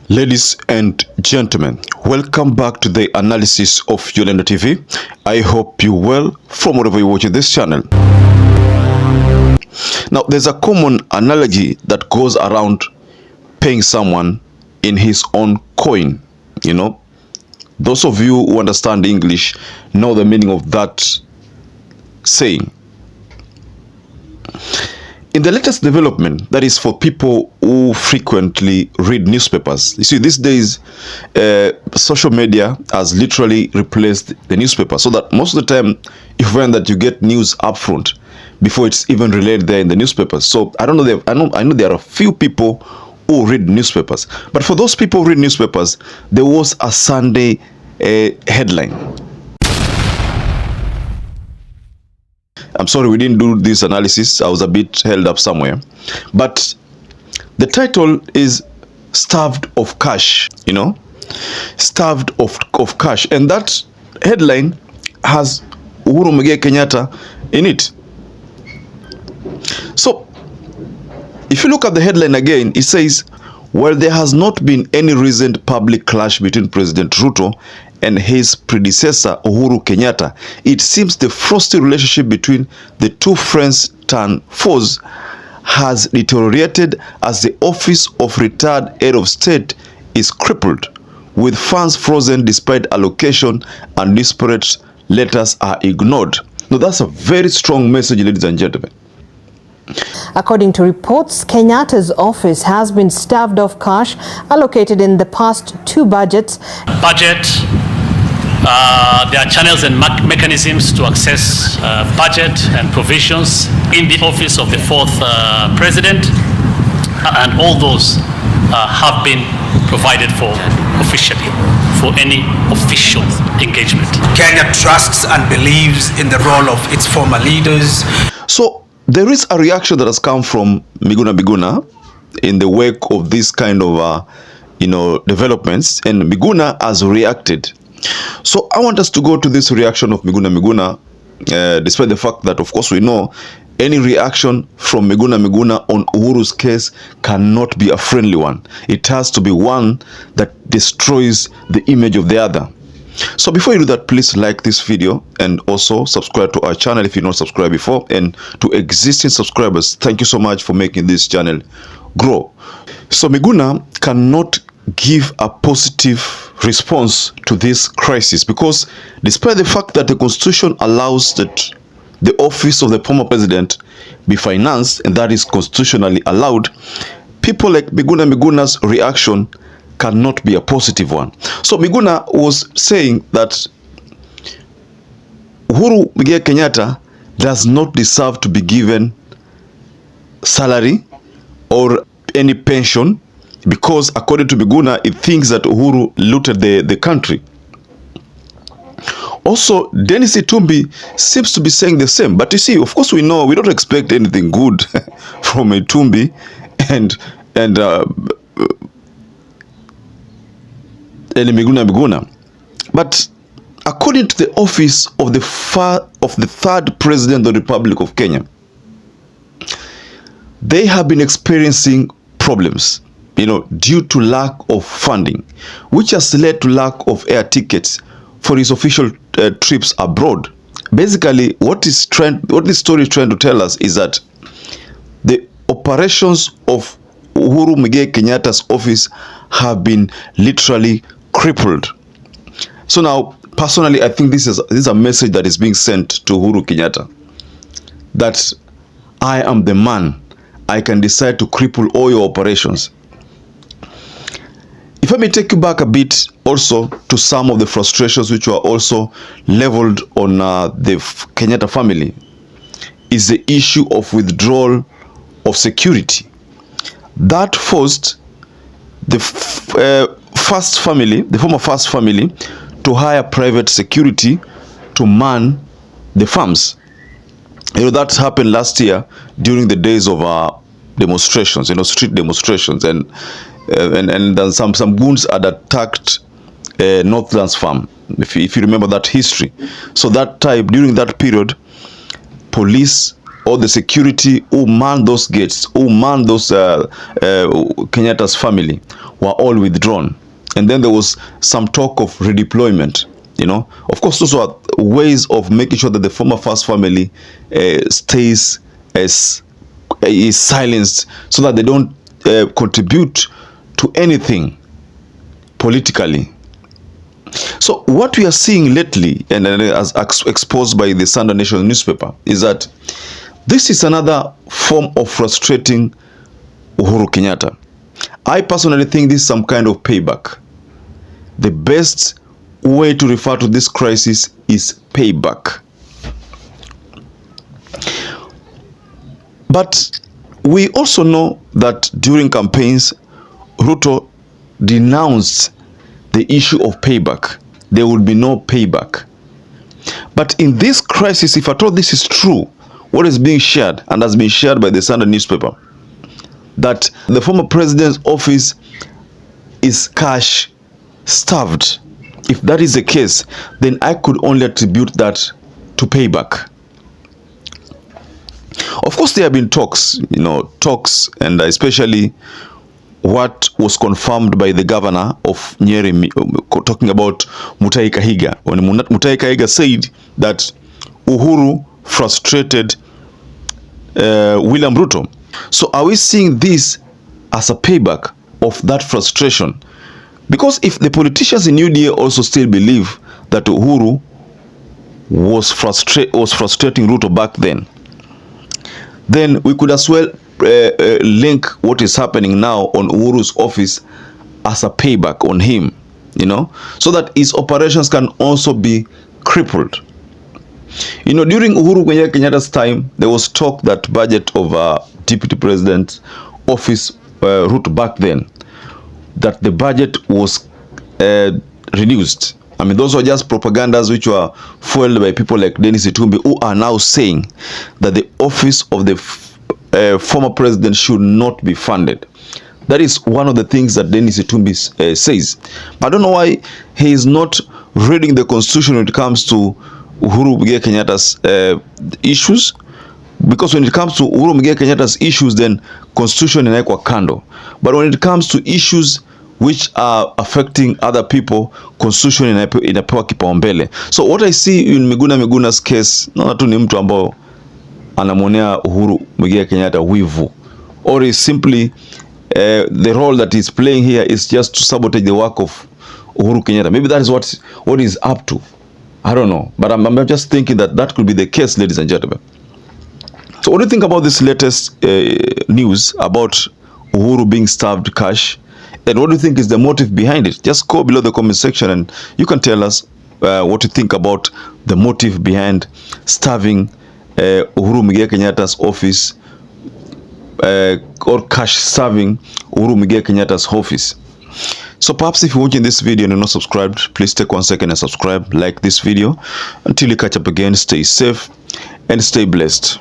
Ladies and gentlemen, welcome back to the analysis of YOLENO TV. I hope you well from wherever you're watching this channel. Now, there's a common analogy that goes around paying someone in his own coin. You know, those of you who understand English know the meaning of that saying. In the latest development, that is for people who frequently read newspapers. You see, these days, social media has literally replaced the newspaper, so that most of the time, you find that you get news upfront before it's even relayed there in the newspapers. So I don't know. I know there are a few people who read newspapers, but for those people who read newspapers, there was a Sunday headline. I'm sorry we didn't do this analysis. I was a bit held up somewhere. But the title is Starved of Cash, you know, Starved of Cash. And that headline has UHURU Kenyatta in it. So, if you look at the headline again, it says, well, there has not been any recent public clash between President RUTO and his predecessor UHURU Kenyatta, it seems the frosty relationship between the two friends turned foes has deteriorated as the office of retired head of state is crippled, with funds frozen despite allocation and disparate letters are ignored. Now that's a very strong message, ladies and gentlemen. According to reports, Kenyatta's office has been starved of cash allocated in the past two budgets. There are channels and mechanisms to access budget and provisions in the office of the fourth president, and all those have been provided for officially for any official engagement. Kenya trusts and believes in the role of its former leaders. So there is a reaction that has come from Miguna in the wake of this kind of developments, and Miguna has reacted. So I want us to go to this reaction of Miguna, despite the fact that, of course, we know any reaction from Miguna on UHURU's case cannot be a friendly one. It has to be one that destroys the image of the other. So before you do that, please like this video and also subscribe to our channel if you're not subscribed before. And to existing subscribers, thank you so much for making this channel grow. So Miguna cannot give a positive response to this crisis because despite the fact that the constitution allows that the office of the former president be financed, and that is constitutionally allowed, people like Miguna's reaction cannot be a positive one. So Miguna was saying that UHURU Kenyatta does not deserve to be given salary or any pension because, according to Miguna, it thinks that UHURU looted the country. Also, Dennis Itumbi seems to be saying the same. But you see, of course, we know we don't expect anything good from Itumbi and Miguna. But according to the office of the third president of the Republic of Kenya, they have been experiencing problems, due to lack of funding, which has led to lack of air tickets for his official trips abroad. Basically, what this story is trying to tell us is that the operations of UHURU Kenyatta's office have been literally crippled. So now, personally, I think this is a message that is being sent to UHURU Kenyatta, that I am the man. I can decide to cripple all your operations. If I may take you back a bit also to some of the frustrations which were also leveled on the Kenyatta family, is the issue of withdrawal of security. That forced the former first family, to hire private security to man the farms. That happened last year during the days of demonstrations, street demonstrations, and then some goons had attacked Northlands farm, if you remember that history. So that time, during that period, police or the security who manned those gates, who manned those Kenyatta's family, were all withdrawn. And then there was some talk of redeployment. You know, of course, those are ways of making sure that the former first family stays as is silenced, so that they don't contribute to anything politically. So what we are seeing lately, and as exposed by the Sunday Nation newspaper, is that this is another form of frustrating Uhuru Kenyatta. I personally think this is some kind of payback. The best way to refer to this crisis is payback. But we also know that during campaigns, RUTO denounced the issue of payback. There will be no payback. But in this crisis, if at all this is true, what is being shared and has been shared by the Sunday newspaper, that the former president's office is cash starved. If that is the case, then I could only attribute that to payback. Of course, there have been talks, talks, and especially what was confirmed by the governor of Nyeri, talking about Mutahi Kahiga. When Mutahi Kahiga said that Uhuru frustrated William Ruto. So are we seeing this as a payback of that frustration? Because if the politicians in UDA also still believe that Uhuru was frustrating Ruto back then we could as well link what is happening now on Uhuru's office as a payback on him, so that his operations can also be crippled. During Uhuru Kenyatta's time, there was talk that budget of Deputy President office route back then, that the budget was reduced. I mean, those were just propagandas which were fueled by people like Dennis Itumbi, who are now saying that the office of the former president should not be funded. That is one of the things that Dennis Itumbi says. I don't know why he is not reading the constitution when it comes to Uhuru Kenyatta's issues, because when it comes to Uhuru Kenyatta's issues, then constitution inaekwa kando. But when it comes to issues which are affecting other people, constitution inapewa kipaumbele. So what I see in Miguna's case, naona tu ni mtu ambao anamonea Uhuru Kenyatta wivu, or is simply the role that he's playing here is just to sabotage the work of Uhuru Kenyatta. Maybe that is what he's up to. I don't know, but I'm just thinking that could be the case, ladies and gentlemen. So what do you think about this latest news about Uhuru being starved cash? And what do you think is the motive behind it? Just go below the comment section and you can tell us what you think about the motive behind starving Uhuru Kenyatta's office, or cash starving Uhuru Kenyatta's office. So perhaps if you're watching this video and you're not subscribed, please take 1 second and subscribe, like this video. Until you catch up again, stay safe and stay blessed.